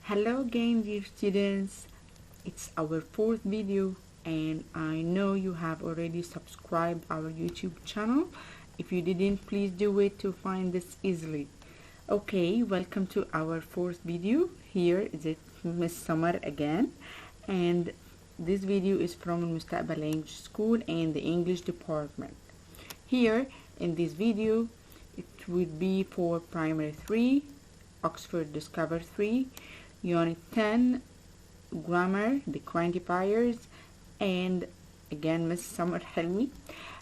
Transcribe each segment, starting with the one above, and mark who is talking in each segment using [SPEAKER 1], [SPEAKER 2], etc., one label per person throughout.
[SPEAKER 1] Hello again, dear students. It's our fourth video and I know you have already subscribed our YouTube channel. If you didn't, please do it to find this easily. Okay, welcome to our fourth video. Here is it Miss Summer again, and this video is from M.L.S Language School and the English department. Here in this video it would be for primary 3, Oxford Discover 3, Unit 10, Grammar, the quantifiers, and again Miss Summer Helmi.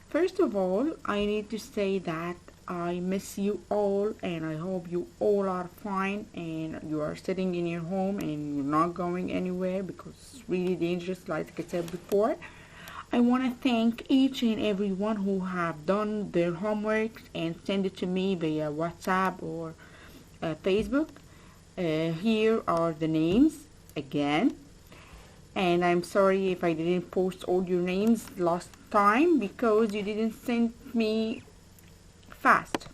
[SPEAKER 1] First of all, I need to say that I miss you all and I hope you all are fine and you are sitting in your home and you're not going anywhere because it's really dangerous, like I said before. I want to thank each and everyone who have done their homework and send it to me via WhatsApp or Facebook. Here are the names again, and I'm sorry if I didn't post all your names last time because you didn't send me fast.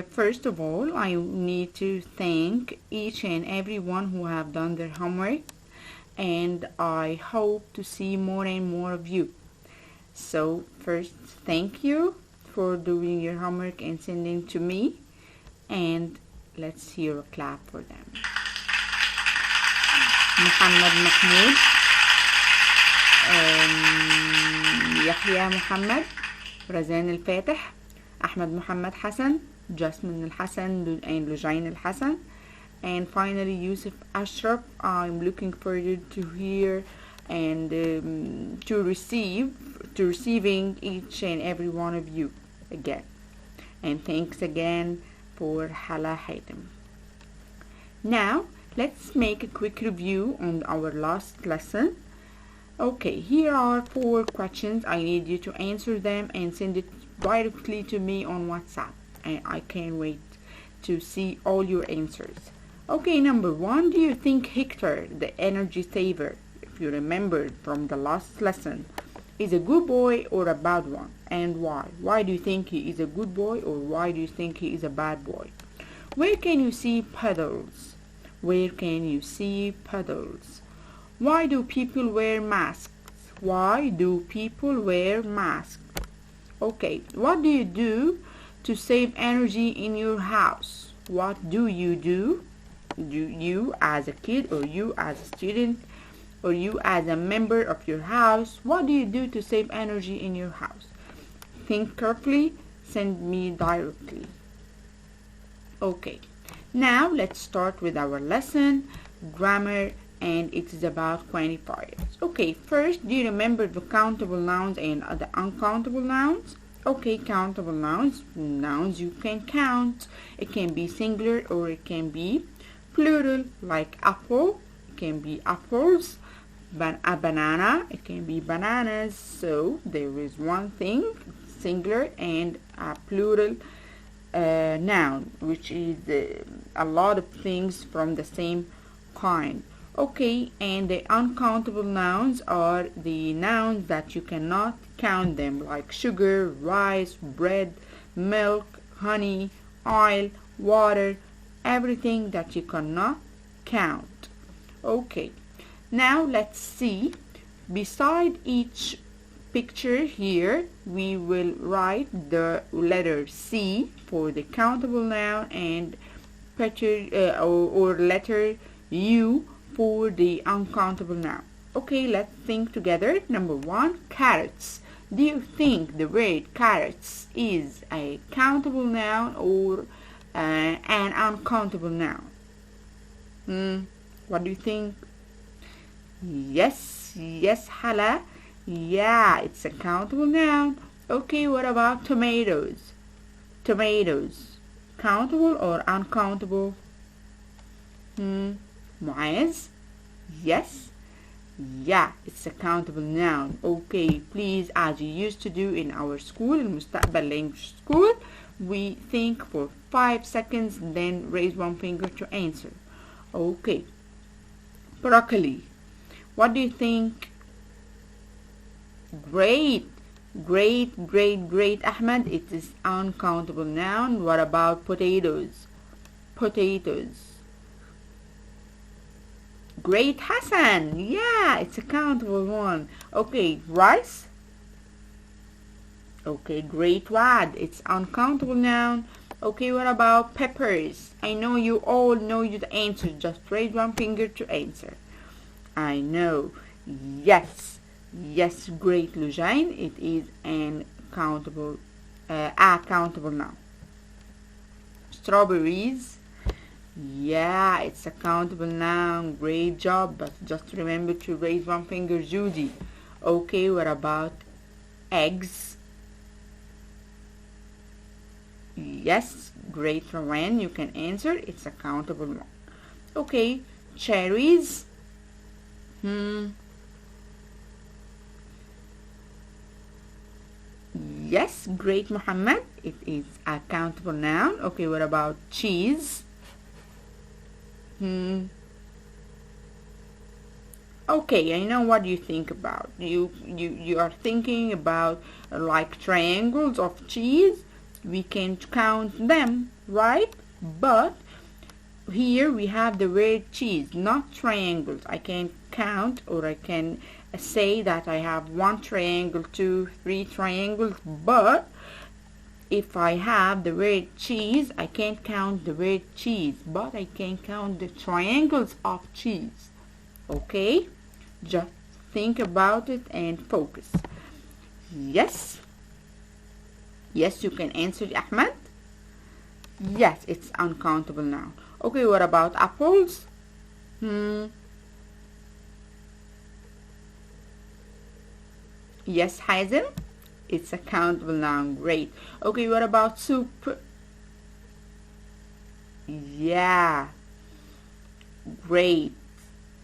[SPEAKER 1] First of all, I need to thank each and everyone who have done their homework, and I hope to see more and more of you. So first, thank you for doing your homework and sending to me, and let's hear a clap for them. Muhammad Mahmoud, Yahya Muhammad, Razan Al-Fatih, Ahmed Muhammad Hassan, Jasmine Al-Hassan, and Lujain Al-Hassan, and finally Yusuf Ashraf. I'm looking forward to hear and to receiving each and every one of you again. And thanks again for Hala Haytham. Now let's make a quick review on our last lesson. Okay, here are 4 questions. I need you to answer them and send it directly to me on WhatsApp, and I can't wait to see all your answers. Okay, number 1, do you think Hector, the energy saver, if you remember from the last lesson, is a good boy or a bad one, and why? Why do you think he is a good boy, or why do you think he is a bad boy? Where can you see puddles? Where can you see puddles? Why do people wear masks? Why do people wear masks? Okay, what do you do to save energy in your house? What do you do? Do you as a kid, or you as a student, or you as a member of your house, what do you do to save energy in your house? Think carefully, send me directly. Okay, now let's start with our lesson, grammar, and it is about quantifiers. Okay, first, do you remember the countable nouns and the uncountable nouns? Okay, countable nouns, nouns you can count. It can be singular or it can be plural, like apple, it can be apples. A banana, it can be bananas. So there is one thing, singular, and a plural noun, which is a lot of things from the same kind. Okay, and the uncountable nouns are the nouns that you cannot count them, like sugar, rice, bread, milk, honey, oil, water, everything that you cannot count. Okay, now let's see. Beside each picture here, we will write the letter C for the countable noun and letter U for the uncountable noun. Okay, let's think together. Number 1, carrots. Do you think the word carrots is a countable noun or an uncountable noun? What do you think? Yes, Hala. Yeah, it's a countable noun. Okay, what about tomatoes? Tomatoes, countable or uncountable? Muaz? Yes? Yeah, it's a countable noun. Okay, please, as you used to do in our school, in M.L.S Language School, we think for 5 seconds, then raise one finger to answer. Okay. Broccoli. What do you think? Great, Ahmed. It is uncountable noun. What about potatoes? Potatoes. Great, Hassan. Yeah, it's a countable one. Okay, rice. Okay, great, Wad. It's uncountable noun. Okay, what about peppers? I know you all know the answer. Just raise one finger to answer. I know. Yes. Yes, great, Lujain. It is an countable, countable noun. Strawberries. Yeah, it's a countable noun. Great job. But just remember to raise one finger, Judy. Okay, what about eggs? Yes, great, Rowan. You can answer. It's a countable one. Okay, cherries. Yes, great, Muhammad. It is a countable noun. Okay, what about cheese? Okay, I know what you think about. You are thinking about like triangles of cheese. We can count them, right? But here we have the word cheese, not triangles. I can count, or I can say that I have 1 triangle, 2, 3 triangles, but if I have the word cheese, I can't count the word cheese, but I can count the triangles of cheese. Okay? Just think about it and focus. Yes? Yes, you can answer, Ahmed. Yes, it's uncountable now. Okay, what about apples? Yes, Hazel. It's a countable noun. Great. Okay, what about soup? Yeah. Great.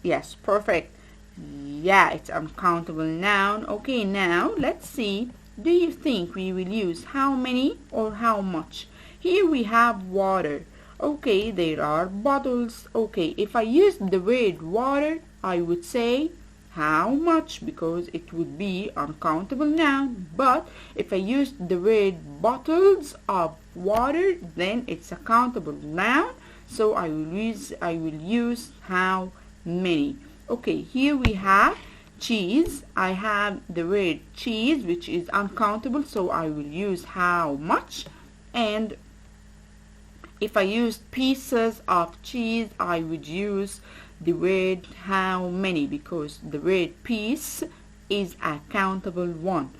[SPEAKER 1] Yes, perfect. Yeah, it's uncountable noun. Okay, now let's see. Do you think we will use how many or how much? Here we have water. Okay, there are bottles. Okay, if I use the word water, I would say how much, because it would be uncountable noun. But if I use the word bottles of water, then it's a countable noun. So I will use how many. Okay, here we have cheese. I have the word cheese, which is uncountable, so I will use how much. And if I use pieces of cheese, I would use the word how many, because the word piece is a countable one.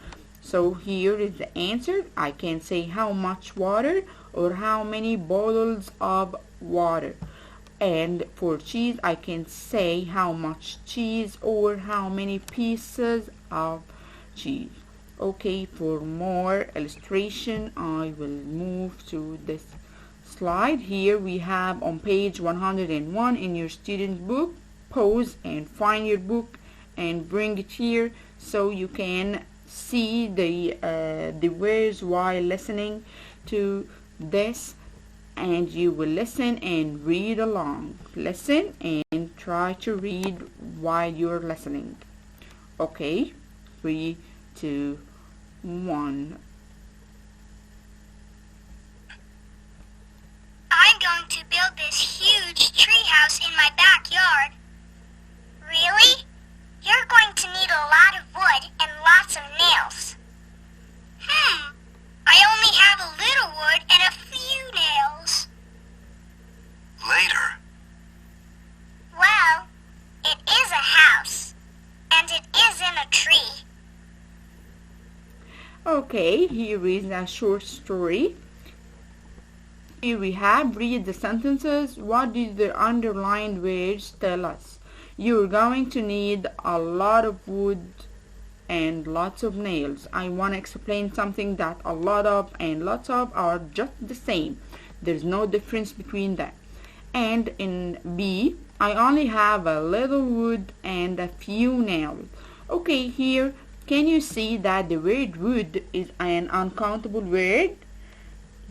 [SPEAKER 1] So here is the answer. I can say how much water or how many bottles of water. And for cheese, I can say how much cheese or how many pieces of cheese. Okay, for more illustration, I will move to this slide. Here we have on page 101 in your student book. Pause and find your book and bring it here so you can see the words while listening to this, and you will listen and read along. Listen and try to read while you're listening. Okay, 3, 2, 1.
[SPEAKER 2] I'm going to build this huge treehouse in my backyard. Really? You're going to need a lot of wood and lots of nails. I only have a little wood and a few nails.
[SPEAKER 3] Later.
[SPEAKER 2] Well, it is a house, and it is in a tree.
[SPEAKER 1] Okay, here is a short story. Here we have, read the sentences. What do the underlined words tell us? You're going to need a lot of wood and lots of nails. I want to explain something that a lot of and lots of are just the same. There's no difference between them. And in B, I only have a little wood and a few nails. Okay, here, can you see that the word wood is an uncountable word?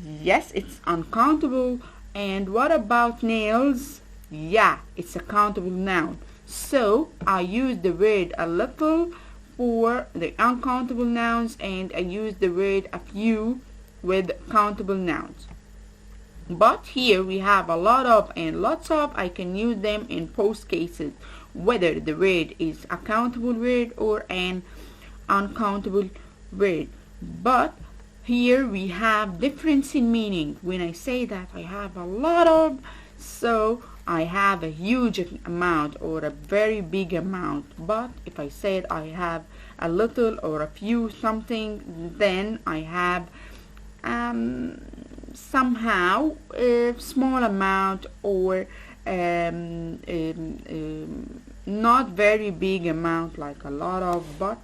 [SPEAKER 1] Yes, it's uncountable. And what about nails? Yeah, it's a countable noun. So I use the word a little for the uncountable nouns, and I use the word a few with countable nouns. But here we have a lot of and lots of. I can use them in both cases. whether the word is a countable word or an uncountable word. But here we have difference in meaning. When I say that I have a lot of, so I have a huge amount or a very big amount. But if I said I have a little or a few something, then I have somehow a small amount or not very big amount like a lot of, but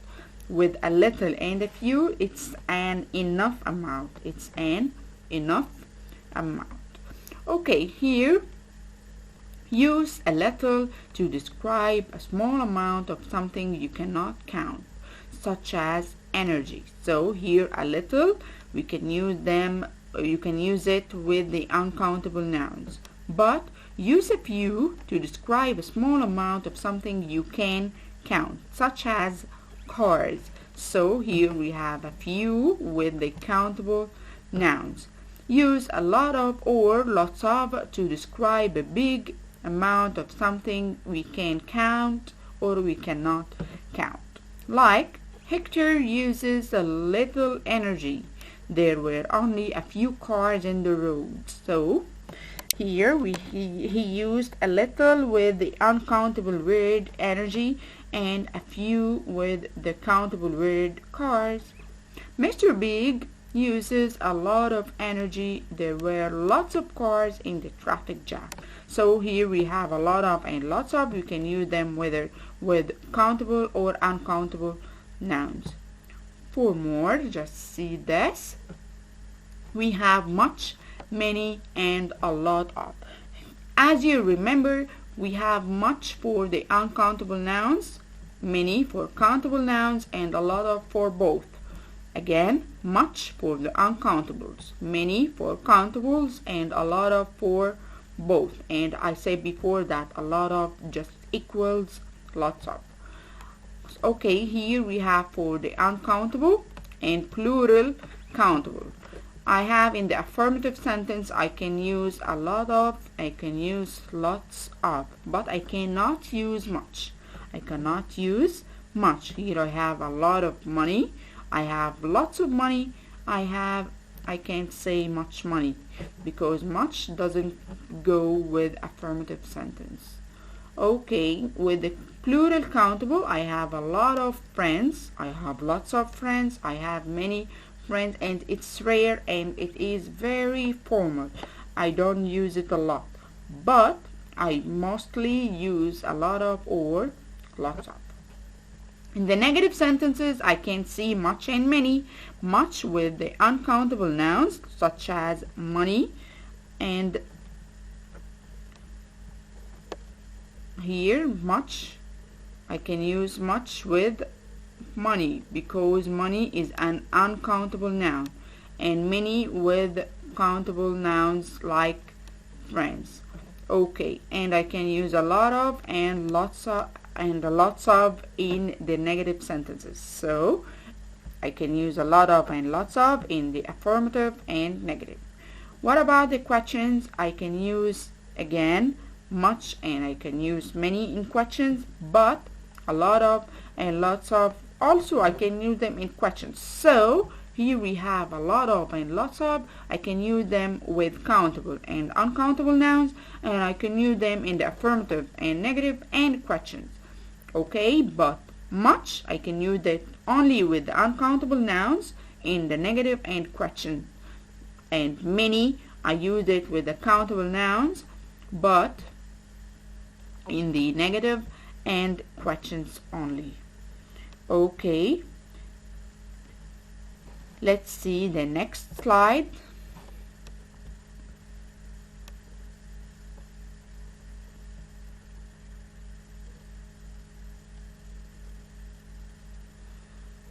[SPEAKER 1] with a little and a few, it's an enough amount. It's an enough amount. Okay, here use a little to describe a small amount of something you cannot count, such as energy. So here a little, we can use them, you can use it with the uncountable nouns. But use a few to describe a small amount of something you can count, such as cars. So here we have a few with the countable nouns. Use a lot of or lots of to describe a big amount of something we can count or we cannot count. Like Hector uses a little energy. There were only a few cars in the road. So here he used a little with the uncountable word energy and a few with the countable word cars. Mr. Big uses a lot of energy. There were lots of cars in the traffic jam. So here we have a lot of and lots of. You can use them whether with countable or uncountable nouns. For more, just see this. We have much, many, and a lot of. As you remember, we have much for the uncountable nouns, many for countable nouns, and a lot of for both. Again, much for the uncountables, many for countables, and a lot of for both. And I said before that a lot of just equals lots of. Okay, here we have for the uncountable and plural countable. I have in the affirmative sentence, I can use a lot of, I can use lots of, but I cannot use much. I cannot use much. Here I have a lot of money. I have lots of money. I can't say much money because much doesn't go with affirmative sentence. Okay, with the plural countable, I have a lot of friends. I have lots of friends. I have many friends, and it's rare and it is very formal. I don't use it a lot, but I mostly use a lot of or lots of. In the negative sentences, I can see much and many. Much with the uncountable nouns such as money, and here much, I can use much with money because money is an uncountable noun, and many with countable nouns like friends. Okay, and I can use a lot of and lots of in the negative sentences. So I can use a lot of and lots of in the affirmative and negative. What about the questions? I can use again much and I can use many in questions, but a lot of and lots of also I can use them in questions. So here we have a lot of and lots of. I can use them with countable and uncountable nouns, and I can use them in the affirmative and negative and questions. Okay, but much I can use it only with the uncountable nouns in the negative and question, and many I use it with the countable nouns but in the negative and questions only. Okay, let's see the next slide.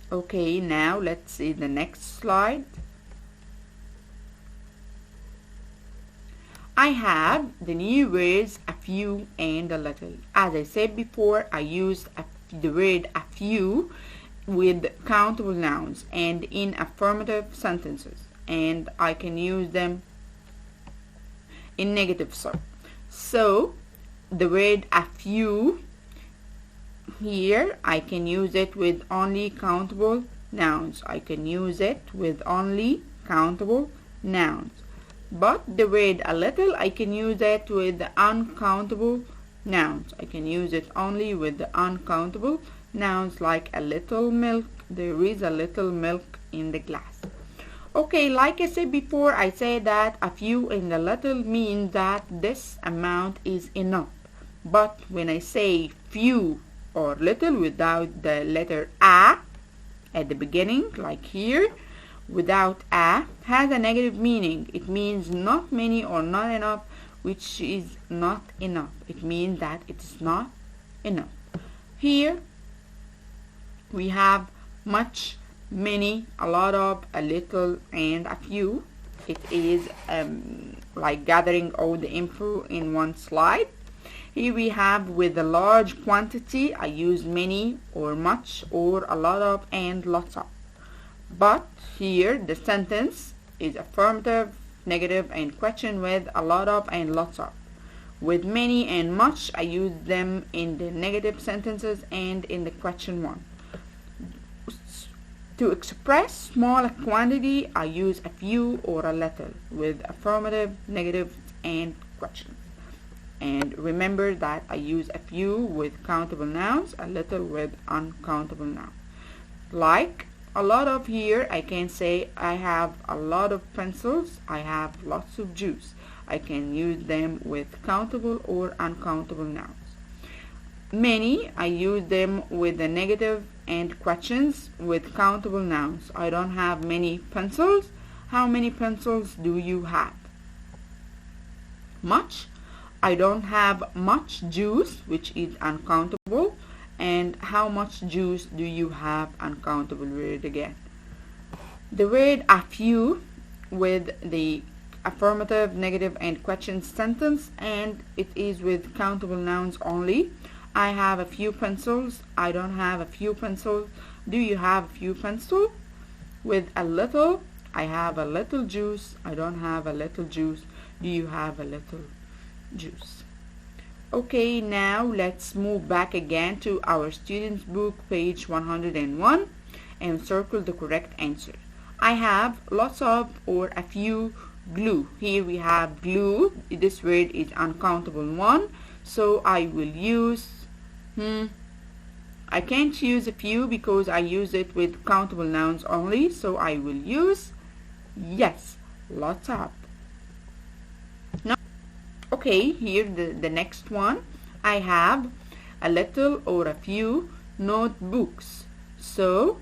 [SPEAKER 1] Okay, now let's see the next slide. I have the new words a few and a little. As I said before, I used the word a few with countable nouns and in affirmative sentences, and I can use them in negative. So the word a few here I can use it with only countable nouns. I can use it with only countable nouns. But the word a little, I can use it with the uncountable nouns. I can use it only with the uncountable nouns, like a little milk. There is a little milk in the glass. Okay, like I said before, I say that a few and a little means that this amount is enough. But when I say few or little without the letter a at the beginning, like here, without a, has a negative meaning. It means not many or not enough, which is not enough. It means that it is not enough. Here we have much, many, a lot of, a little, and a few. It is like gathering all the info in one slide. Here we have with a large quantity, I use many or much or a lot of and lots of. But here the sentence is affirmative, negative, and question with a lot of and lots of. With many and much, I use them in the negative sentences and in the question one. To express small quantity, I use a few or a little with affirmative, negative, and questions. And remember that I use a few with countable nouns, a little with uncountable nouns. Like a lot of, here I can say I have a lot of pencils, I have lots of juice. I can use them with countable or uncountable nouns. Many, I use them with the negative and questions with countable nouns. I don't have many pencils. How many pencils do you have? Much, I don't have much juice, which is uncountable. And how much juice do you have? Uncountable word again. The word a few with the affirmative, negative, and question sentence, and it is with countable nouns only. I have a few pencils. I don't have a few pencils. Do you have a few pencils? With a little, I have a little juice. I don't have a little juice. Do you have a little juice? Okay, now let's move back again to our student's book, page 101, and circle the correct answer. I have lots of or a few glue. Here we have glue. This word is uncountable one, so I will use I can't use a few because I use it with countable nouns only, so I will use yes, lots of. Okay, here the next one. I have a little or a few notebooks. So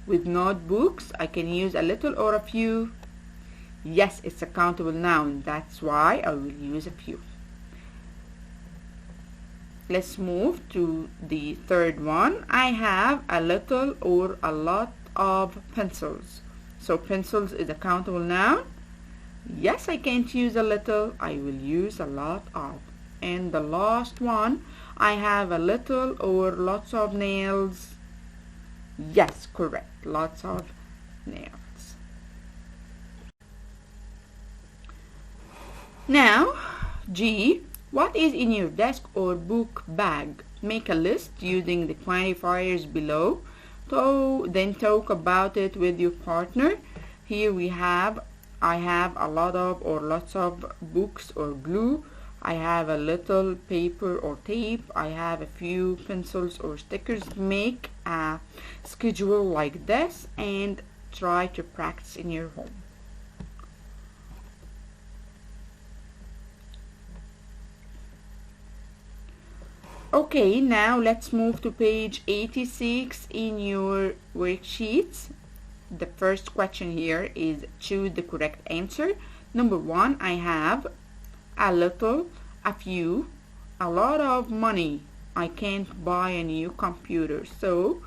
[SPEAKER 1] with notebooks, I can use a little or a few. Yes, it's a countable noun. That's why I will use a few. Let's move to the third one. I have a little or a lot of pencils. So pencils is a countable noun. Yes, I can't use a little. I will use a lot of. And the last one, I have a little or lots of nails. Yes, correct. Lots of nails. Now, G, what is in your desk or book bag? Make a list using the quantifiers below. Then talk about it with your partner. Here we have I have a lot of or lots of books or glue. I have a little paper or tape. I have a few pencils or stickers. Make a schedule like this and try to practice in your home. Okay, now let's move to page 86 in your worksheets. The first question here is choose the correct answer. Number 1, I have a little, a few, a lot of money. I can't buy a new computer. So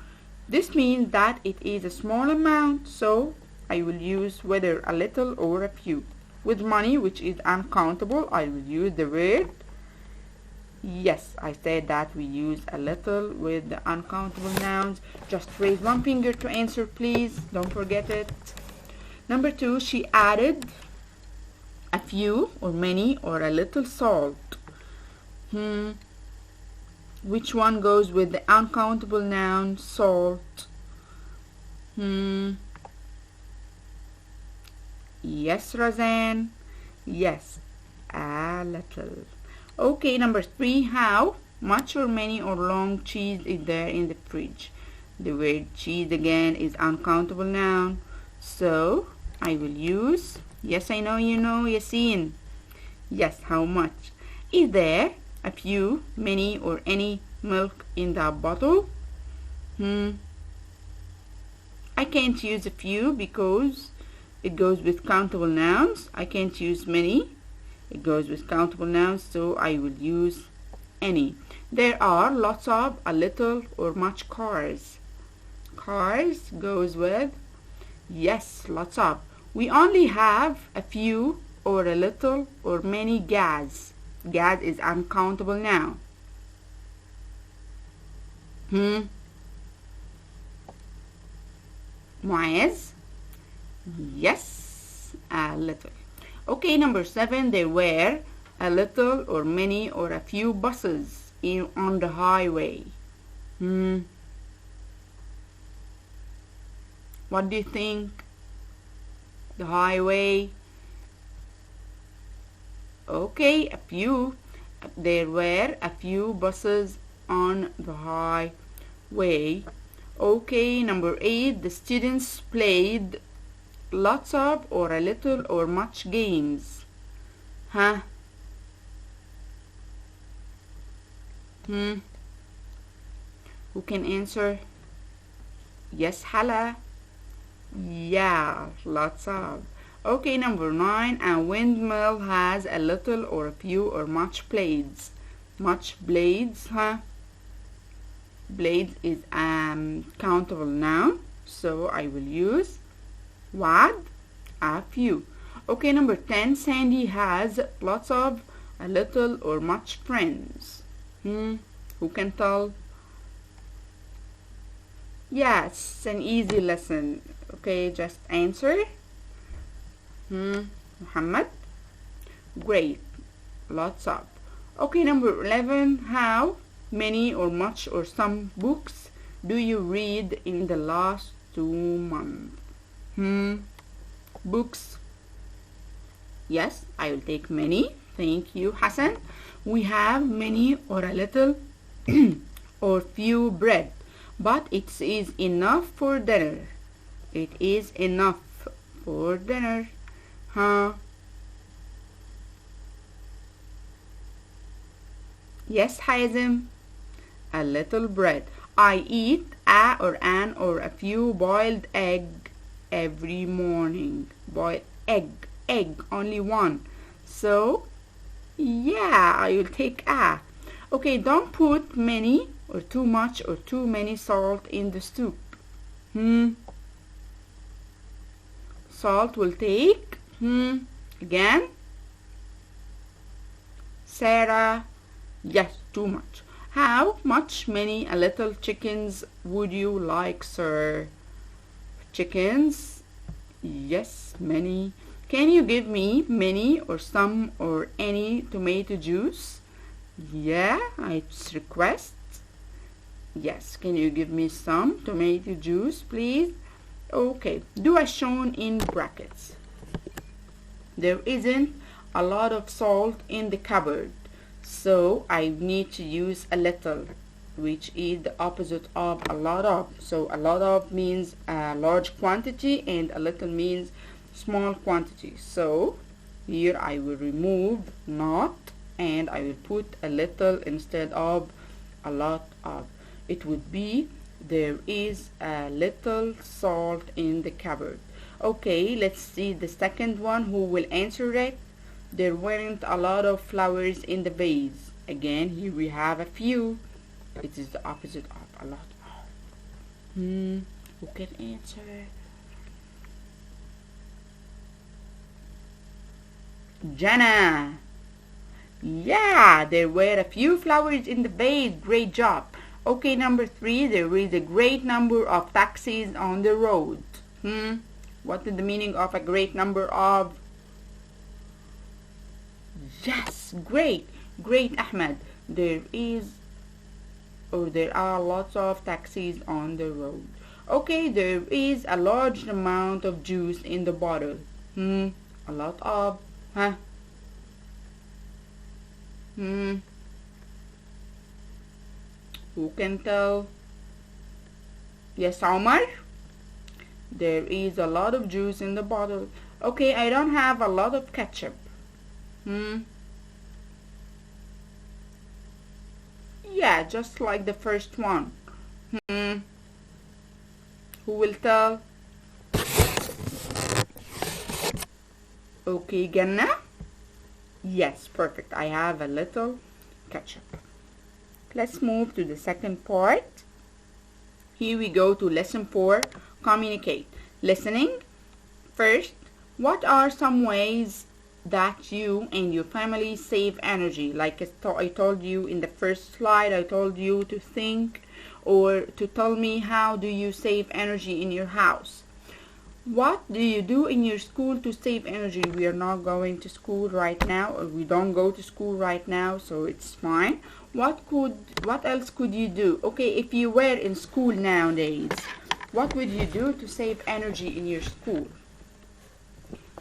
[SPEAKER 1] this means that it is a small amount, so I will use whether a little or a few. With money, which is uncountable, I will use the word yes. I said that we use a little with the uncountable nouns. Just raise one finger to answer, please. Don't forget it. Number 2, she added a few or many or a little salt. Which one goes with the uncountable noun salt? Yes, Razan. Yes, a little. Okay, number 3. How much or many or long cheese is there in the fridge? The word cheese again is uncountable noun. So I will use, yes, I know you know, Yasin. Yes, how much? Is there a few, many, or any milk in the bottle? I can't use a few because it goes with countable nouns. I can't use many. It goes with countable nouns, so I will use any. There are lots of, a little, or much cars. Cars goes with, yes, lots of. We only have a few, or a little, or many gas. Gas is uncountable noun. Muaz? Yes, a little. Okay, number 7. There were a little or many or a few buses on the highway. What do you think? The highway. Okay, a few. There were a few buses on the highway. Okay, number 8. The students played lots of, or a little, or much games. Who can answer? Yes, Hala. Yeah, lots of. Okay, number 9. A windmill has a little or a few or much blades. Much blades, Blades is countable noun, so I will use what? A few. Okay, number 10. Sandy has lots of, a little, or much friends. Who can tell? Yes, an easy lesson. Okay, just answer. Muhammad? Great. Lots of. Okay, number 11. How many or much or some books do you read in the last 2 months? Books. Yes, I will take many. Thank you, Hassan. We have many or a little or few bread, but it is enough for dinner. It is enough for dinner. Yes, Hazim. A little bread. I eat a or an or a few boiled egg every morning. Boiled egg. Egg. Only one. So, yeah, I will take a. Okay, don't put many or too much or too many salt in the soup. Salt will take. Again. Sarah. Yes, too much. How much, many, a little chickens would you like, sir? Chickens? Yes, many. Can you give me many or some or any tomato juice? Yeah, it's request. Yes, can you give me some tomato juice, please? Okay, do as shown in brackets. There isn't a lot of salt in the cupboard, so I need to use a little, which is the opposite of a lot of. So a lot of means a large quantity and a little means small quantity. So here I will remove not and I will put a little instead of a lot of. It would be there is a little salt in the cupboard. Okay, let's see the second one. Who will answer it? There weren't a lot of flowers in the vase. Again, here we have a few. It is the opposite of a lot of. Who can answer? Jana. Yeah, there were a few flowers in the vase. Great job. Okay, number 3. There is a great number of taxis on the road. What is the meaning of a great number of? Yes, great. Great, Ahmed. There is or there are lots of taxis on the road. Okay, there is a large amount of juice in the bottle. A lot of, huh? Who can tell? Yes, Omar? There is a lot of juice in the bottle. Okay, I don't have a lot of ketchup. Yeah, just like the first one. Who will tell? Okay, Ganna? Yes, perfect. I have a little ketchup. Let's move to the second part. Here we go to lesson 4, communicate. Listening. First, what are some ways that you and your family save energy? Like I told you in the first slide, I told you to think or to tell me how do you save energy in your house. What do you do in your school to save energy? We are not going to school right now, or we don't go to school right now, so it's fine. What else could you do? Okay, if you were in school nowadays, what would you do to save energy in your school?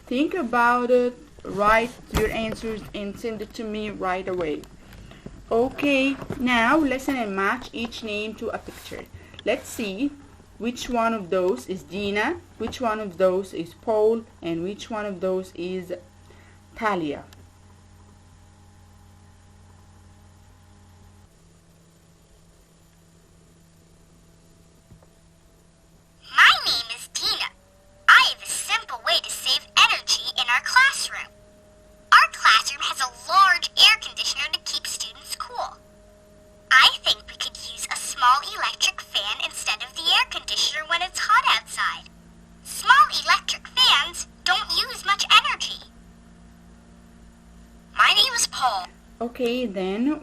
[SPEAKER 1] Think about it, write your answers and send it to me right away. Okay, now listen and match each name to a picture. Let's see which one of those is Dina, which one of those is Paul, and which one of those is Talia.
[SPEAKER 2] My name is Dina. I have a simple way to save energy in our classroom. Our classroom has a large air conditioner to keep students cool. I think we could use a small electric fan instead of the air conditioner when it's hot outside. Small electric fans don't use much energy. My name is Paul.
[SPEAKER 1] Okay, then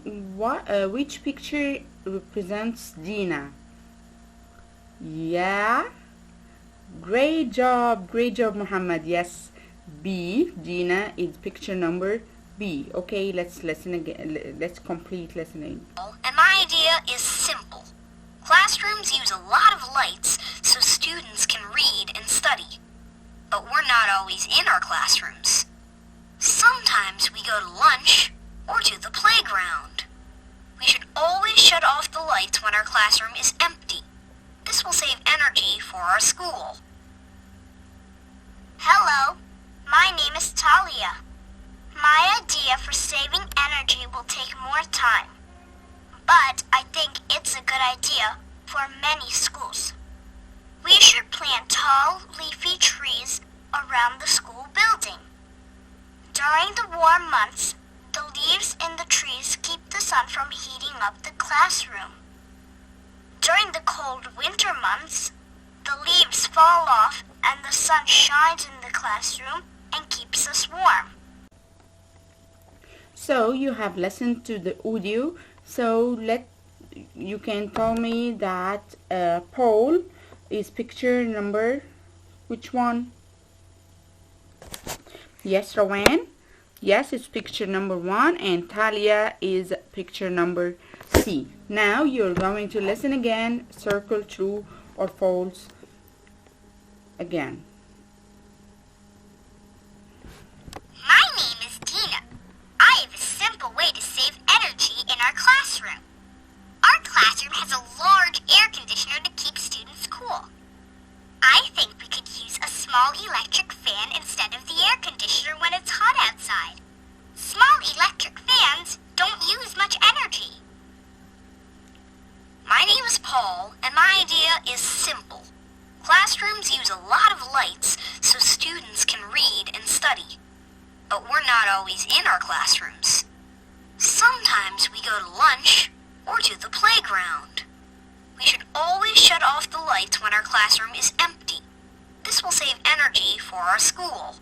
[SPEAKER 1] which picture represents Dina? Yeah, great job, Muhammad. Yes, B, Dina is picture number B. Okay, let's listen again. Let's complete listening.
[SPEAKER 2] And my idea is simple. Classrooms use a lot of lights so students can read and study. But we're not always in our classrooms. Sometimes we go to lunch or to the playground. We should always shut off the lights when our classroom is empty. This will save energy for our school.
[SPEAKER 3] Hello, my name is Talia. My idea for saving energy will take more time, but I think it's a good idea for many schools. We should plant tall, leafy trees around the school building. During the warm months, the leaves in the trees keep the sun from heating up the classroom. During the cold winter months, the leaves fall off and the sun shines in the classroom and keeps us warm.
[SPEAKER 1] So you have listened to the audio. So you can tell me that Paul is picture number which one? Yes, Rowan. Yes, it's picture number 1, and Talia is picture number C. Now you're going to listen again, circle true or false again.
[SPEAKER 2] My name is Dina. I have a simple way to save energy in our classroom. Our classroom has a large air conditioner to keep students cool. I think we could use a small electric fan instead of the air conditioner when it's hot outside. Small electric fans don't use much energy. My name is Paul, and my idea is simple. Classrooms use a lot of lights so students can read and study. But we're not always in our classrooms. Sometimes we go to lunch or to the playground. We should always shut off the lights when our classroom is empty. This will save energy for our school.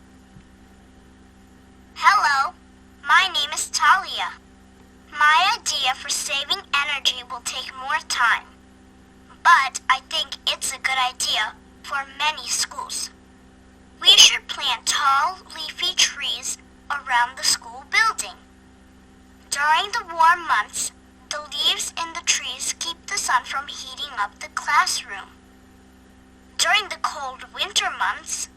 [SPEAKER 3] Hello, my name is Talia. My idea for saving energy will take more time, but I think it's a good idea for many schools. We should plant tall, leafy trees around the school building. During the warm months, the leaves in the trees keep from heating up the classroom. During the cold winter months,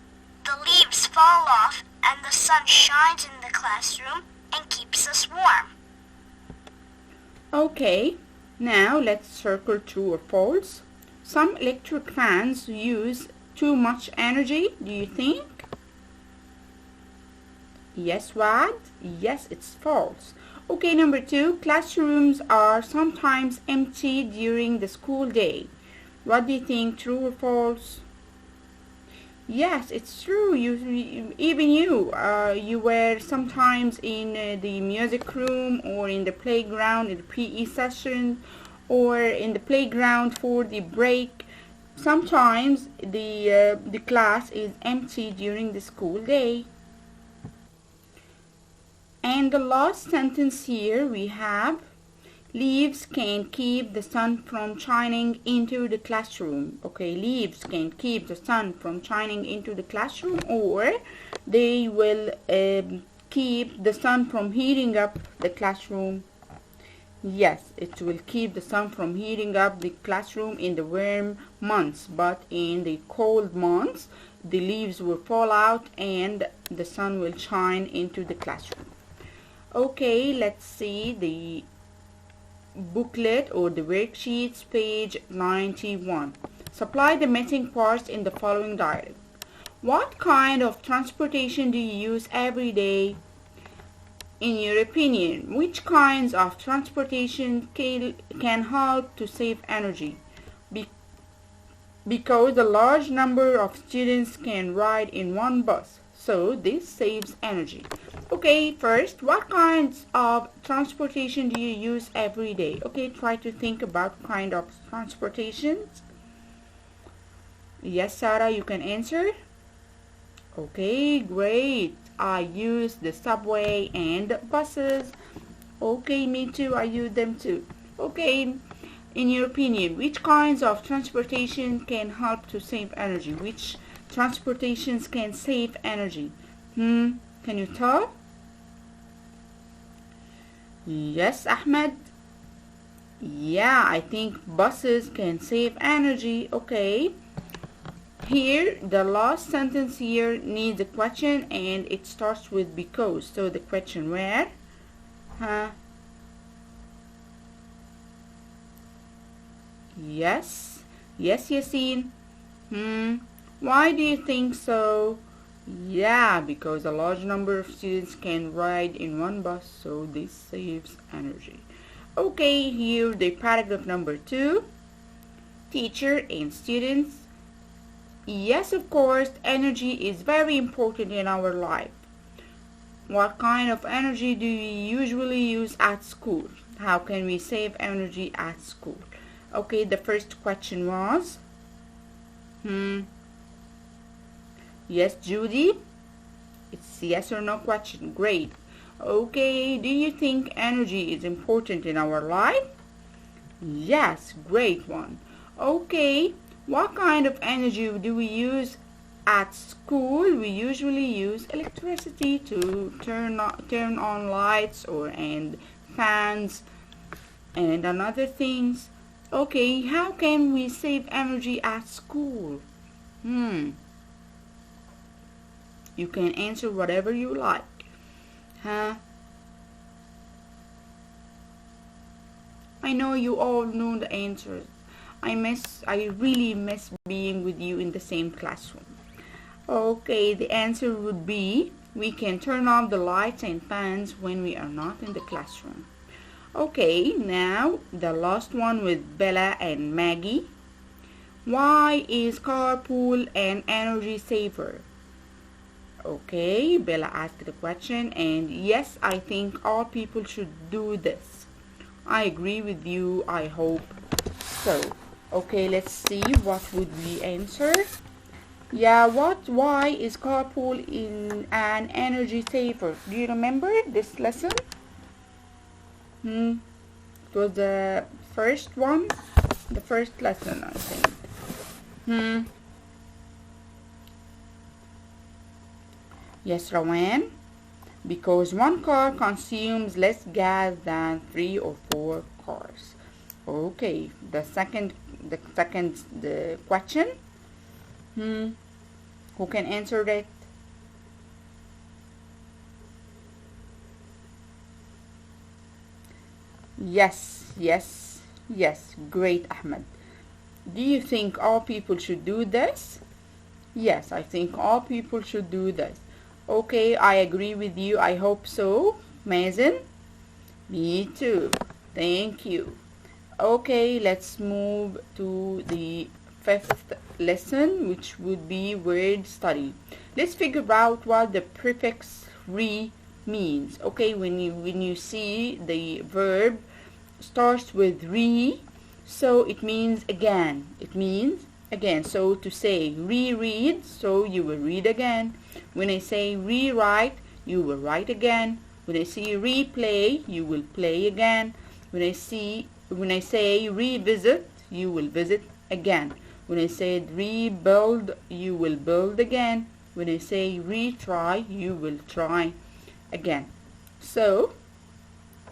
[SPEAKER 3] the leaves fall off and the sun shines in the classroom and keeps us warm.
[SPEAKER 1] Okay, now let's circle true or false. Some electric fans use too much energy, do you think? Yes, what? Yes, it's false. Okay, number 2, classrooms are sometimes empty during the school day. What do you think, true or false? Yes, it's true. Even you were sometimes in the music room or in the playground in the PE session or in the playground for the break. Sometimes the class is empty during the school day. And the last sentence here we have, leaves can keep the sun from shining into the classroom. Okay, leaves can keep the sun from shining into the classroom, or they will keep the sun from heating up the classroom. Yes, it will keep the sun from heating up the classroom in the warm months, but in the cold months, the leaves will fall out and the sun will shine into the classroom. Okay, let's see the booklet or the worksheets, page 91. Supply the missing parts in the following diagram. What kind of transportation do you use every day? In your opinion, which kinds of transportation can help to save energy? Because a large number of students can ride in one bus, so this saves energy. Okay, first, what kinds of transportation do you use every day? Okay, try to think about kind of transportations. Yes, Sarah, you can answer. Okay, great. I use the subway and buses. Okay, me too, I use them too. Okay, in your opinion, which kinds of transportation can help to save energy? Which transportations can save energy? Can you tell? Yes, Ahmed. Yeah, I think buses can save energy. Okay. Here, the last sentence here needs a question and it starts with because. So the question where? Yes. Yes, Yasin. Why do you think so? Yeah, because a large number of students can ride in one bus, so this saves energy. Okay, here the paragraph number 2. Teacher and students. Yes, of course, energy is very important in our life. What kind of energy do we usually use at school? How can we save energy at school? Okay, the first question was? Yes, Judy? It's yes or no question. Great. Okay, do you think energy is important in our life? Yes, great one. Okay, what kind of energy do we use at school? We usually use electricity to turn on lights and fans and another things. Okay, how can we save energy at school? You can answer whatever you like. I know you all know the answers. I really miss being with you in the same classroom. Okay, the answer would be we can turn off the lights and fans when we are not in the classroom. Okay, now the last one with Bella and Maggie. Why is carpool an energy saver? Okay, Bella asked the question, and yes, I think all people should do this. I agree with you, I hope so. Okay, let's see what would we answer. Yeah, why is carpool an energy saver? Do you remember this lesson? It was the first one, the first lesson, I think. Yes, Rawan, because one car consumes less gas than 3 or 4 cars. Okay, the second the question. Who can answer that? Yes, yes, yes. Great, Ahmed. Do you think all people should do this? Yes, I think all people should do this. Okay, I agree with you. I hope so. Mazen? Me too. Thank you. Okay, let's move to the fifth lesson, which would be word study. Let's figure out what the prefix re means. Okay, when you see the verb starts with re, so it means again. It means again. So to say reread, so you will read again. When I say rewrite, you will write again. When I say replay, you will play again. When I say revisit, you will visit again. When I say rebuild, you will build again. When I say retry, you will try again. So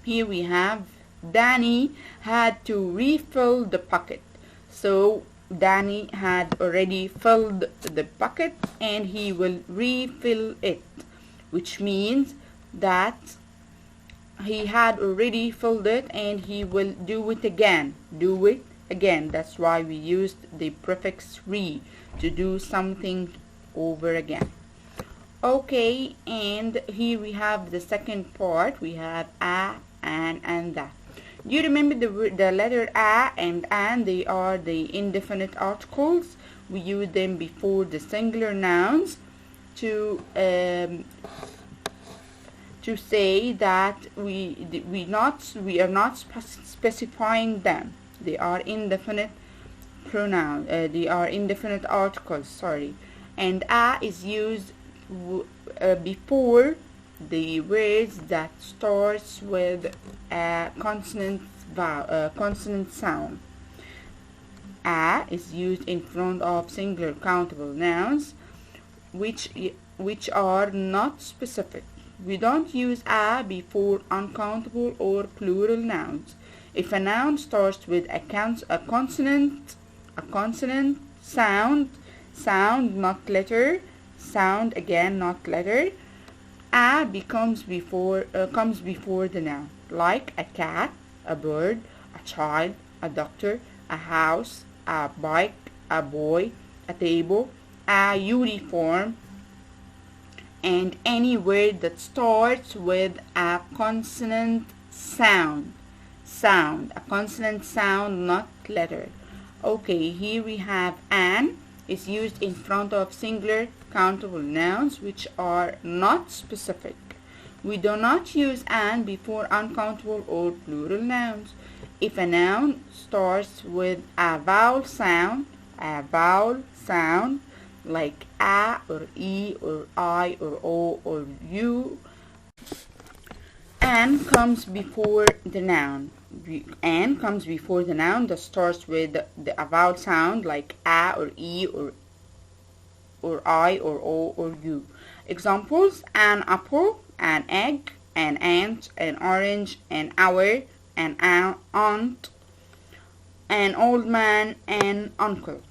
[SPEAKER 1] here we have Danny had to refill the bucket. So Danny had already filled the bucket and he will refill it, which means that he had already filled it and he will do it again. Do it again. That's why we used the prefix re, to do something over again. Okay, and here we have the second part. We have a, and that. Do you remember the letter a and an? They are the indefinite articles. We use them before the singular nouns to say that we are not specifying them. They are indefinite pronoun. They are indefinite articles. Sorry, and a is used before the words that starts with a consonant sound. A is used in front of singular countable nouns, which are not specific. We don't use a before uncountable or plural nouns. If a noun starts with a consonant sound, not letter, sound again, not letter, a comes before the noun, like a cat, a bird, a child, a doctor, a house, a bike, a boy, a table, a uniform, and any word that starts with a consonant sound, a consonant sound, not letter. Okay, here we have an is used in front of singular countable nouns which are not specific. We do not use an before uncountable or plural nouns. If a noun starts with a vowel sound, like a or e or I or o or u, and comes before the noun. And comes before the noun that starts with the vowel sound like a or e or I or o or u. Examples: an apple, an egg, an ant, an orange, an hour, an aunt, an old man, an uncle.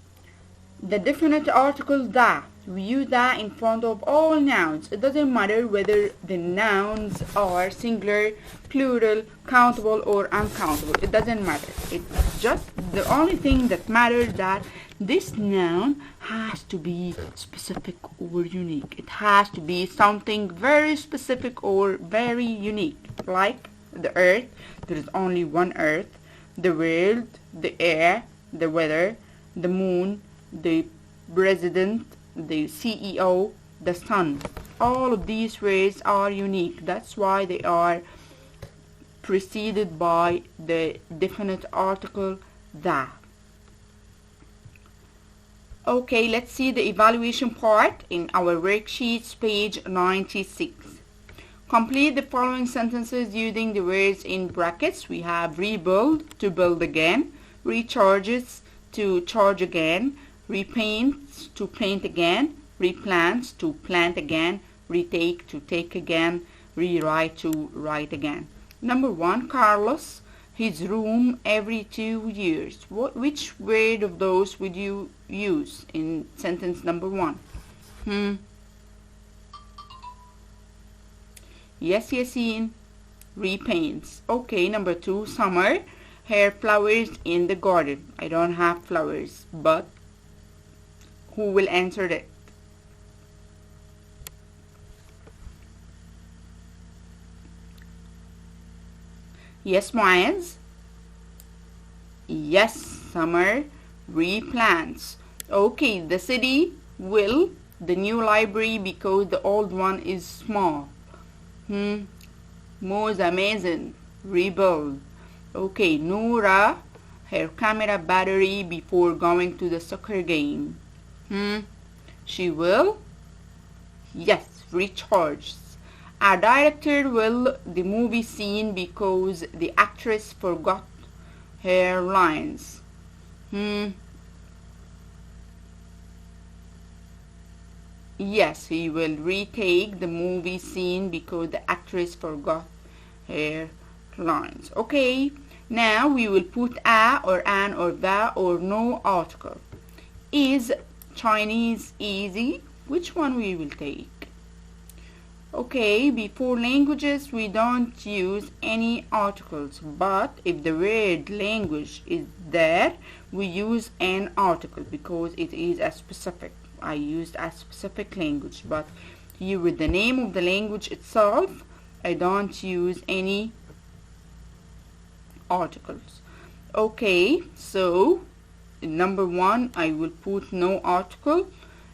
[SPEAKER 1] The definite article da. We use that in front of all nouns. It doesn't matter whether the nouns are singular, plural, countable, or uncountable. It doesn't matter. It's just the only thing that matters that this noun has to be specific or unique. It has to be something very specific or very unique. Like the earth, there is only one earth. The world, the air, the weather, the moon, the president, the CEO, the sun. All of these words are unique. That's why they are preceded by the definite article the. Okay, let's see the evaluation part in our worksheets, page 96. Complete the following sentences using the words in brackets. We have rebuild, to build again, recharges, to charge again, repaints, to paint again, replants, to plant again, retake, to take again, rewrite, to write again. Number 1, Carlos his room every 2 years. Which word of those would you use in sentence number 1? Yes, Yasin. Repaints. Okay, number 2, summer. Her flowers in the garden. I don't have flowers, but who will answer that? Yes, Muaz. Yes, summer replants. Okay, the city will the new library because the old one is small. Most amazing. Rebuild. Okay, Noura, her camera battery before going to the soccer game. She will? Yes, recharge. A director will the movie scene because the actress forgot her lines. Yes, he will retake the movie scene because the actress forgot her lines. Okay, now we will put a or an or the or no article. Is Chinese easy? Which one we will take? Okay, before languages we don't use any articles, but if the word language is there, we use an article because it is a specific. I used a specific language, but here with the name of the language itself, I don't use any articles. Okay, so number 1 I will put no article.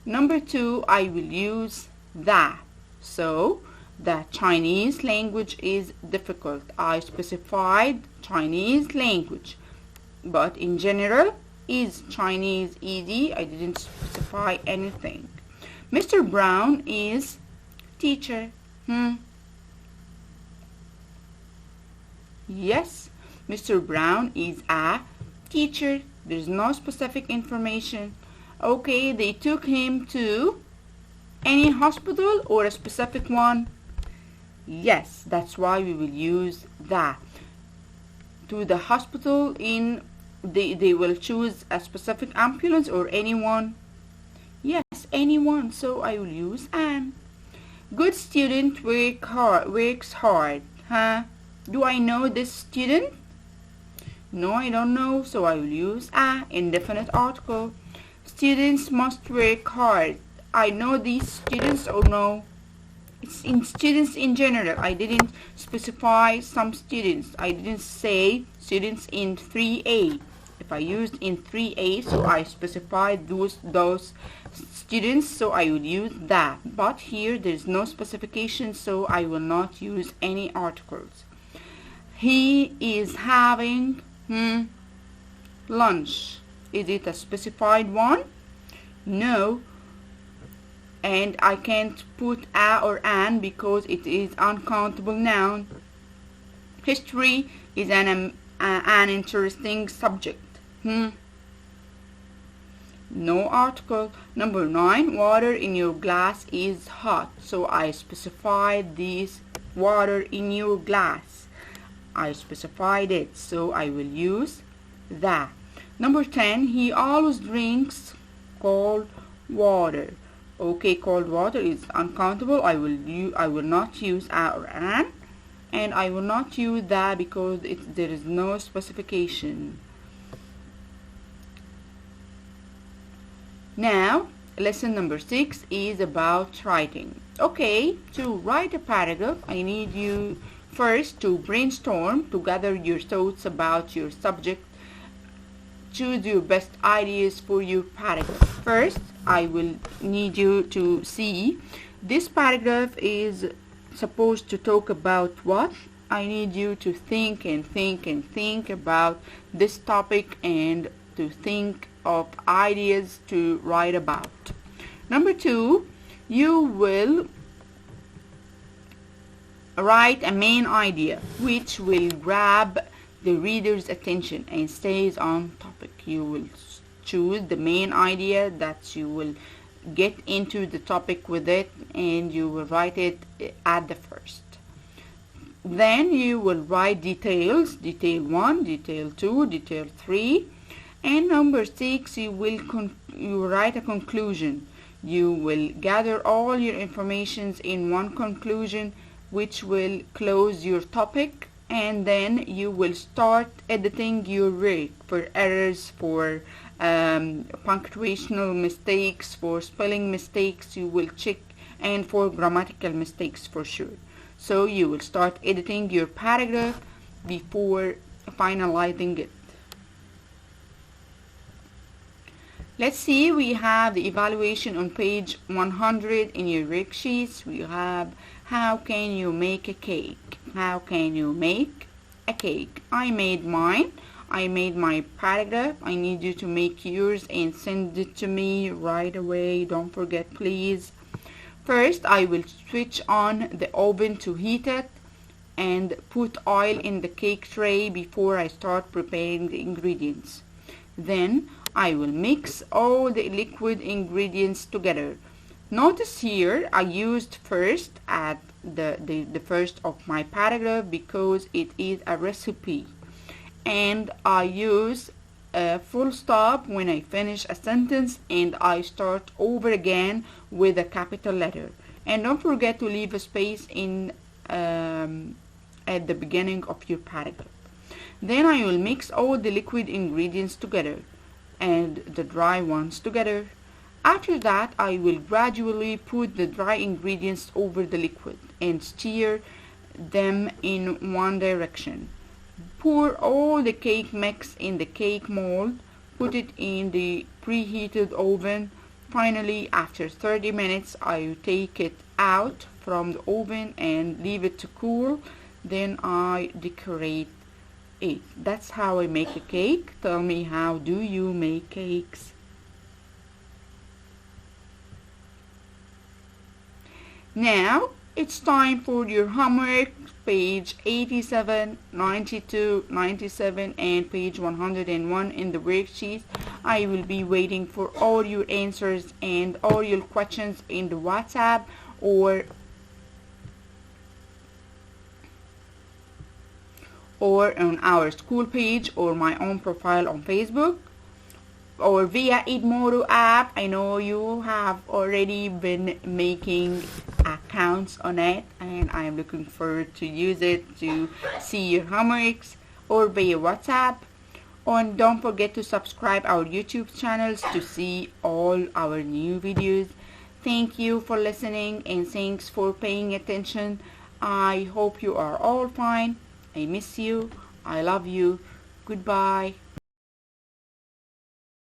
[SPEAKER 1] Number 2 I will use the. So the Chinese language is difficult. I specified Chinese language, but in general, is Chinese easy? I didn't specify anything. Mr. Brown is teacher. Yes, Mr. Brown is a teacher. There's no specific information. Okay, they took him to any hospital or a specific one? Yes, that's why we will use the. To the hospital in they will choose a specific ambulance or anyone? Yes, anyone, so I will use an. Good student works hard. Do I know this student? No, I don't know, so I will use a indefinite article. Students must work hard. I know these students or no? It's in students in general. I didn't specify some students. I didn't say students in 3A. If I used in 3A, so I specified those students, so I would use that. But here there's no specification, so I will not use any articles. He is having lunch. Is it a specified one? No. And I can't put a or an because it is uncountable noun. History is an interesting subject. No article. Number 9, water in your glass is hot. So I specified this water in your glass. I specified it, so I will use that. Number 10, he always drinks cold water. Okay, cold water is uncountable. I will not use a or an, and I will not use that because there is no specification. Now, lesson number 6 is about writing. Okay, to write a paragraph, I need you first to brainstorm, to gather your thoughts about your subject. Choose your best ideas for your paragraph. First, I will need you to see this paragraph is supposed to talk about what? I need you to think and think and think about this topic and to think of ideas to write about. Number 2, you will write a main idea which will grab the reader's attention and stays on topic. You will choose the main idea that you will get into the topic with it, and you will write it at the first. Then you will write details, detail 1, detail 2, detail 3, and number 6 you write a conclusion. You will gather all your informations in one conclusion, which will close your topic, and then you will start editing your work for errors, for punctuational mistakes, for spelling mistakes you will check, and for grammatical mistakes for sure. So you will start editing your paragraph before finalizing it. Let's see, we have the evaluation on page 100 in your worksheets. We have, how can you make a cake? How can you make a cake? I made mine. I made my paragraph. I need you to make yours and send it to me right away. Don't forget, please. First, I will switch on the oven to heat it and put oil in the cake tray before I start preparing the ingredients. Then I will mix all the liquid ingredients together. Notice here I used first at the first of my paragraph because it is a recipe, and I use a full stop when I finish a sentence, and I start over again with a capital letter. And don't forget to leave a space in at the beginning of your paragraph. Then I will mix all the liquid ingredients together and the dry ones together. After that, I will gradually put the dry ingredients over the liquid and stir them in one direction. Pour all the cake mix in the cake mold. Put it in the preheated oven. Finally, after 30 minutes, I will take it out from the oven and leave it to cool. Then I decorate it. That's how I make a cake. Tell me, how do you make cakes? Now it's time for your homework, page 87, 92, 97 and page 101 in the worksheet. I will be waiting for all your answers and all your questions in the WhatsApp or on our school page or my own profile on Facebook or via Edmodo app. I know you have already been making accounts on it, and I am looking forward to use it to see your homeworks, or via WhatsApp. And don't forget to subscribe our YouTube channels to see all our new videos. Thank you for listening and thanks for paying attention. I hope you are all fine. I miss you. I love you. Goodbye.